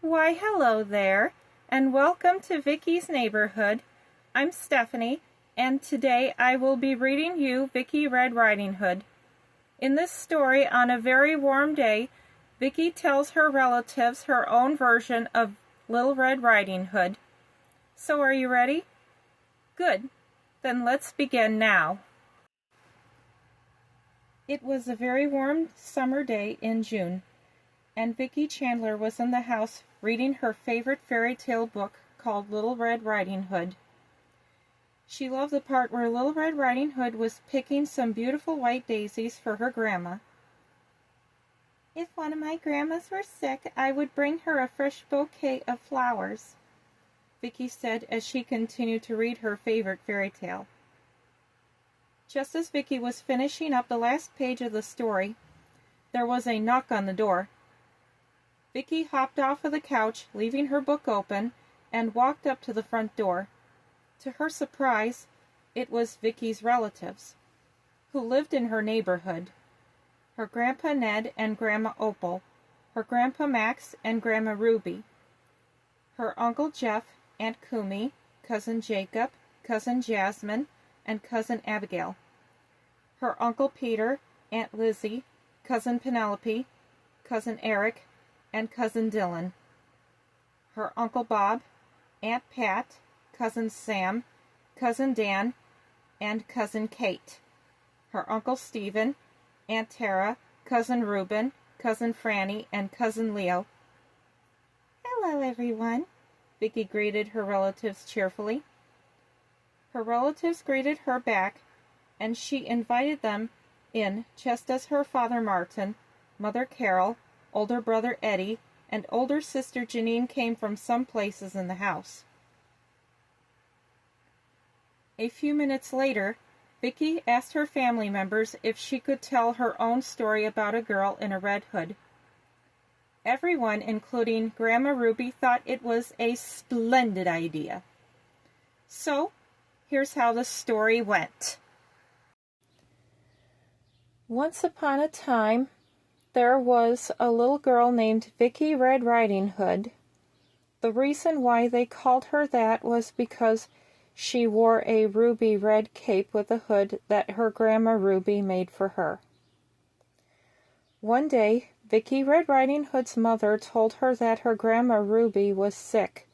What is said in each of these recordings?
Why, hello there, and welcome to Vicky's Neighborhood. I'm Stephanie, and today I will be reading you Vicky Red Riding Hood. In this story, on a very warm day, Vicky tells her relatives her own version of Little Red Riding Hood. So are you ready? Good. Then let's begin now. It was a very warm summer day in June, and Vicki Chandler was in the house reading her favorite fairy tale book called Little Red Riding Hood. She loved the part where Little Red Riding Hood was picking some beautiful white daisies for her grandma. If one of my grandmas were sick, I would bring her a fresh bouquet of flowers, Vicki said as she continued to read her favorite fairy tale. Just as Vicki was finishing up the last page of the story, there was a knock on the door. Vicki hopped off of the couch, leaving her book open, and walked up to the front door. To her surprise, it was Vicki's relatives, who lived in her neighborhood. Her Grandpa Ned and Grandma Opal, her Grandpa Max and Grandma Ruby, her Uncle Jeff, Aunt Kumi, Cousin Jacob, Cousin Jasmine, and Cousin Abigail, her Uncle Peter, Aunt Lizzie, Cousin Penelope, Cousin Eric, and Cousin Dylan, her Uncle Bob, Aunt Pat, Cousin Sam, Cousin Dan, and Cousin Kate, her Uncle Stephen, Aunt Tara, Cousin Reuben, Cousin Franny, and Cousin Leo. Hello, everyone, Vicki greeted her relatives cheerfully. Her relatives greeted her back, and she invited them in just as her father Martin, Mother Carol, older brother Eddie, and older sister Janine came from some places in the house. A few minutes later, Vicki asked her family members if she could tell her own story about a girl in a red hood. Everyone, including Grandma Ruby, thought it was a splendid idea. So, here's how the story went. Once upon a time, there was a little girl named Vicky Red Riding Hood. The reason why they called her that was because she wore a ruby red cape with a hood that her Grandma Ruby made for her. One day, Vicky Red Riding Hood's mother told her that her Grandma Ruby was sick.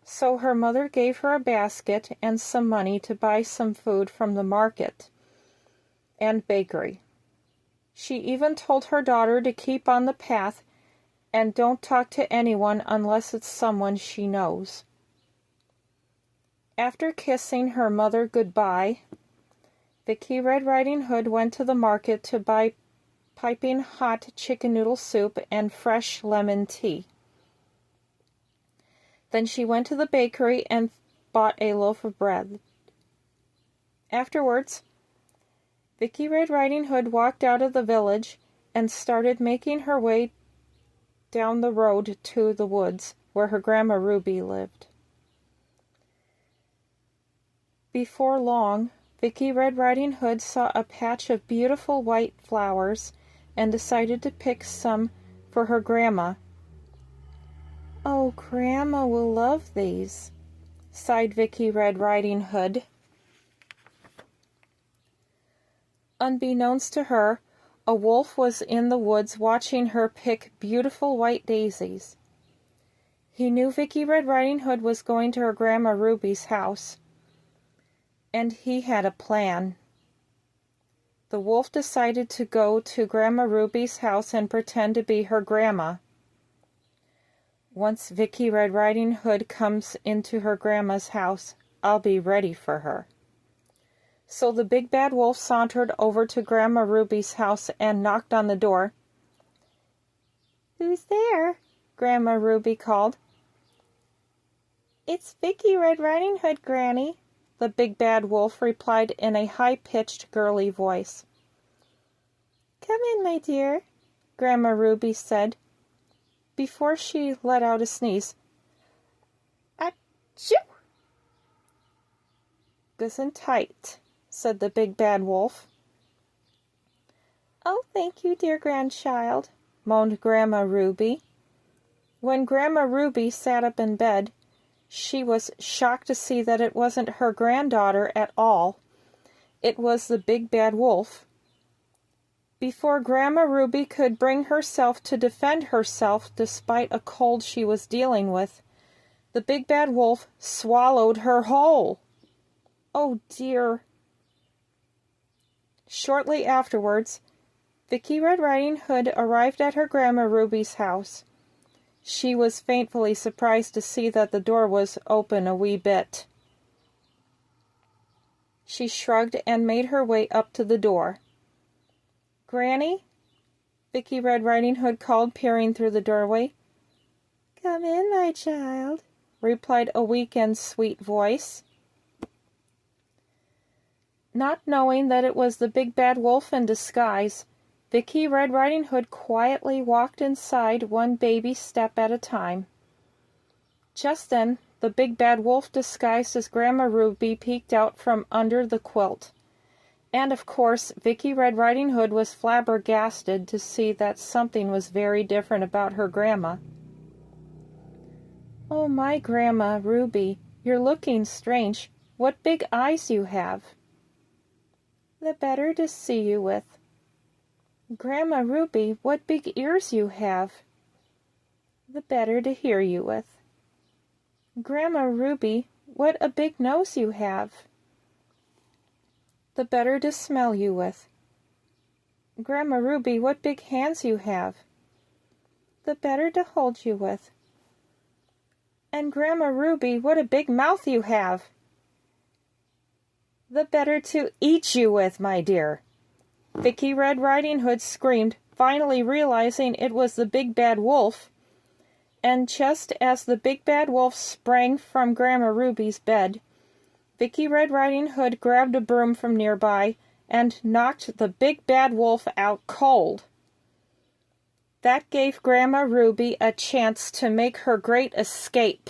So her mother gave her a basket and some money to buy some food from the market and bakery. She even told her daughter to keep on the path and don't talk to anyone unless it's someone she knows. After kissing her mother goodbye, Vicky Red Riding Hood went to the market to buy piping hot chicken noodle soup and fresh lemon tea. Then she went to the bakery and bought a loaf of bread. Afterwards, Vicky Red Riding Hood walked out of the village and started making her way down the road to the woods where her Grandma Ruby lived. Before long, Vicky Red Riding Hood saw a patch of beautiful white flowers and decided to pick some for her grandma. "Oh, Grandma will love these," sighed Vicky Red Riding Hood. Unbeknownst to her, a wolf was in the woods watching her pick beautiful white daisies. He knew Vicky Red Riding Hood was going to her Grandma Ruby's house, and he had a plan. The wolf decided to go to Grandma Ruby's house and pretend to be her grandma. Once Vicky Red Riding Hood comes into her grandma's house, I'll be ready for her. So the big bad wolf sauntered over to Grandma Ruby's house and knocked on the door. "Who's there?" Grandma Ruby called. "It's Vicky Red Riding Hood, Granny," the big bad wolf replied in a high-pitched girly voice. "Come in, my dear," Grandma Ruby said, before she let out a sneeze. "Achoo!" "Listen tight," said the big bad wolf. "Oh, thank you, dear grandchild," moaned Grandma Ruby. When Grandma Ruby sat up in bed, she was shocked to see that it wasn't her granddaughter at all. It was the big bad wolf. Before Grandma Ruby could bring herself to defend herself despite a cold she was dealing with, the big bad wolf swallowed her whole. Oh dear. Shortly afterwards, Vicki Red Riding Hood arrived at her Grandma Ruby's house. She was faintfully surprised to see that the door was open a wee bit. She shrugged and made her way up to the door. "Granny?" Vicki Red Riding Hood called, peering through the doorway. "Come in, my child," replied a weak and sweet voice. Not knowing that it was the big bad wolf in disguise, Vicki Red Riding Hood quietly walked inside one baby step at a time. Just then, the big bad wolf disguised as Grandma Ruby peeked out from under the quilt. And of course, Vicki Red Riding Hood was flabbergasted to see that something was very different about her grandma. "Oh, my Grandma Ruby, you're looking strange. What big eyes you have." "The better to see you with." "Grandma Ruby, what big ears you have." "The better to hear you with." "Grandma Ruby, what a big nose you have." "The better to smell you with." "Grandma Ruby, what big hands you have." "The better to hold you with." "And Grandma Ruby, what a big mouth you have." "The better to eat you with, my dear." Vicki Red Riding Hood screamed, finally realizing it was the big bad wolf. And just as the big bad wolf sprang from Grandma Ruby's bed, Vicki Red Riding Hood grabbed a broom from nearby and knocked the big bad wolf out cold. That gave Grandma Ruby a chance to make her great escape.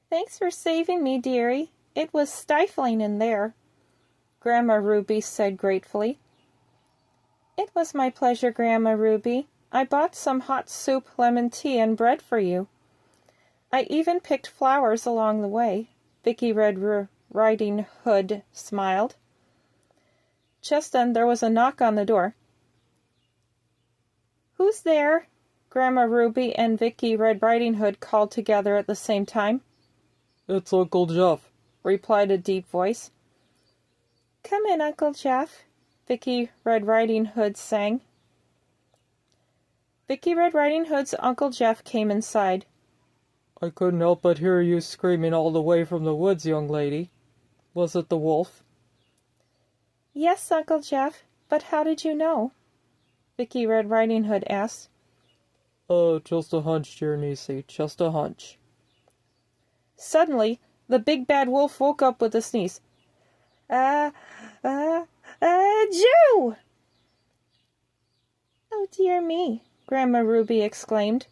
"Thanks for saving me, dearie. It was stifling in there," Grandma Ruby said gratefully. "It was my pleasure, Grandma Ruby. I bought some hot soup, lemon tea, and bread for you. I even picked flowers along the way." Vicki Red Riding Hood smiled. Just then there was a knock on the door. "Who's there?" Grandma Ruby and Vicki Red Riding Hood called together at the same time. "It's Uncle Jeff," replied a deep voice. "Come in, Uncle Jeff," Vicki Red Riding Hood sang. Vicki Red Riding Hood's Uncle Jeff came inside. "I couldn't help but hear you screaming all the way from the woods, young lady. Was it the wolf?" "Yes, Uncle Jeff, but how did you know?" Vicki Red Riding Hood asked. "Oh, just a hunch, dear niecey, just a hunch." Suddenly, the big bad wolf woke up with a sneeze. Jew! "Oh, dear me," Grandma Ruby exclaimed.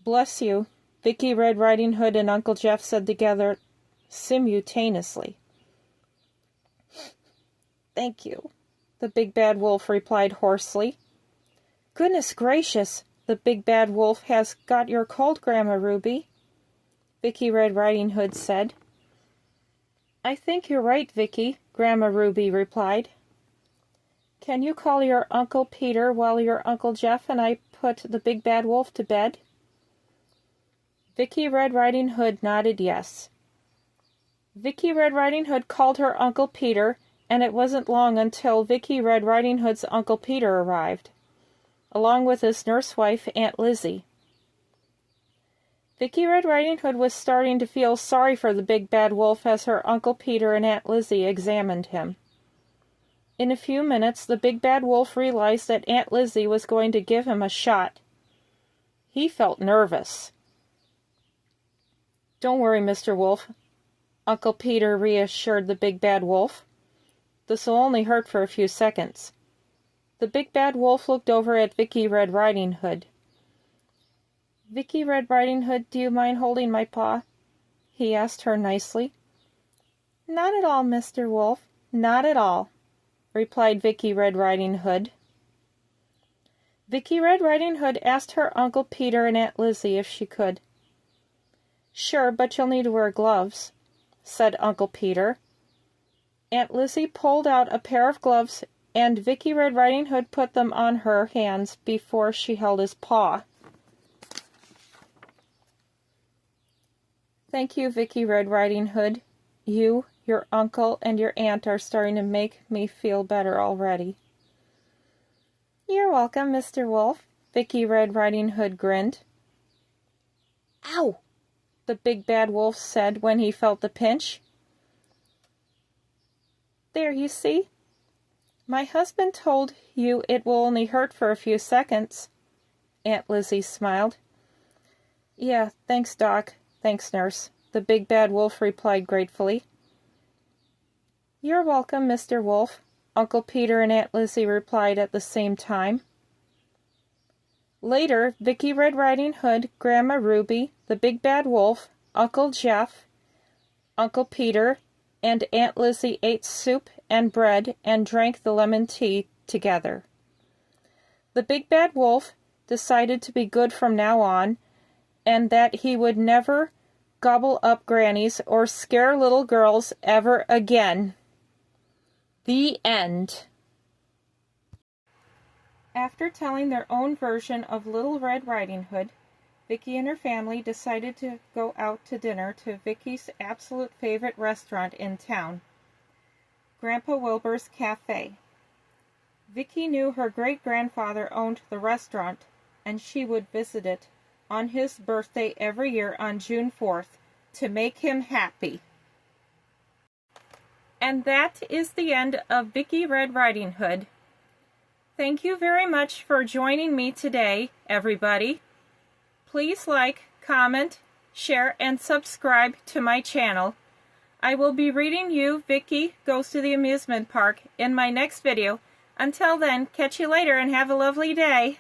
"Bless you," Vicki Red Riding Hood and Uncle Jeff said together simultaneously. "Thank you," the big bad wolf replied hoarsely. "Goodness gracious, the big bad wolf has got your cold, Grandma Ruby," Vicki Red Riding Hood said. "I think you're right, Vicki," Grandma Ruby replied. "Can you call your Uncle Peter while your Uncle Jeff and I put the big bad wolf to bed?" Vicki Red Riding Hood nodded yes. Vicki Red Riding Hood called her Uncle Peter, and it wasn't long until Vicki Red Riding Hood's Uncle Peter arrived, along with his nurse wife, Aunt Lizzie. Vicki Red Riding Hood was starting to feel sorry for the big bad wolf as her Uncle Peter and Aunt Lizzie examined him. In a few minutes, the big bad wolf realized that Aunt Lizzie was going to give him a shot. He felt nervous. "Don't worry, Mr. Wolf," Uncle Peter reassured the big bad wolf. "This will only hurt for a few seconds." The big bad wolf looked over at Vicki Red Riding Hood. "Vicki Red Riding Hood, do you mind holding my paw?" he asked her nicely. "Not at all, Mr. Wolf, not at all." replied Vicki Red Riding Hood. Vicki Red Riding Hood asked her Uncle Peter and Aunt Lizzie if she could. "Sure, but you'll need to wear gloves," said Uncle Peter. Aunt Lizzie pulled out a pair of gloves, and Vicki Red Riding Hood put them on her hands before she held his paw. "Thank you, Vicki Red Riding Hood. You, your uncle, and your aunt are starting to make me feel better already." "You're welcome, Mr. Wolf," Vicki Red Riding Hood grinned. "Ow!" the big bad wolf said when he felt the pinch. "There, you see? My husband told you it will only hurt for a few seconds." Aunt Lizzie smiled. "Yeah, thanks, Doc. Thanks, Nurse," the big bad wolf replied gratefully. "You're welcome, Mr. Wolf," Uncle Peter and Aunt Lizzie replied at the same time. Later, Vicki Red Riding Hood, Grandma Ruby, the big bad wolf, Uncle Jeff, Uncle Peter, and Aunt Lizzie ate soup and bread and drank the lemon tea together. The big bad wolf decided to be good from now on, and that he would never gobble up grannies or scare little girls ever again. The end. After telling their own version of Little Red Riding Hood, Vicki and her family decided to go out to dinner to Vicki's absolute favorite restaurant in town, Grandpa Wilbur's Cafe. Vicki knew her great-grandfather owned the restaurant, and she would visit it on his birthday every year on June 4th to make him happy. And that is the end of Vicki Red Riding Hood. Thank you very much for joining me today, everybody. Please like, comment, share, and subscribe to my channel. I will be reading you Vicki Goes to the Amusement Park in my next video. Until then, catch you later and have a lovely day.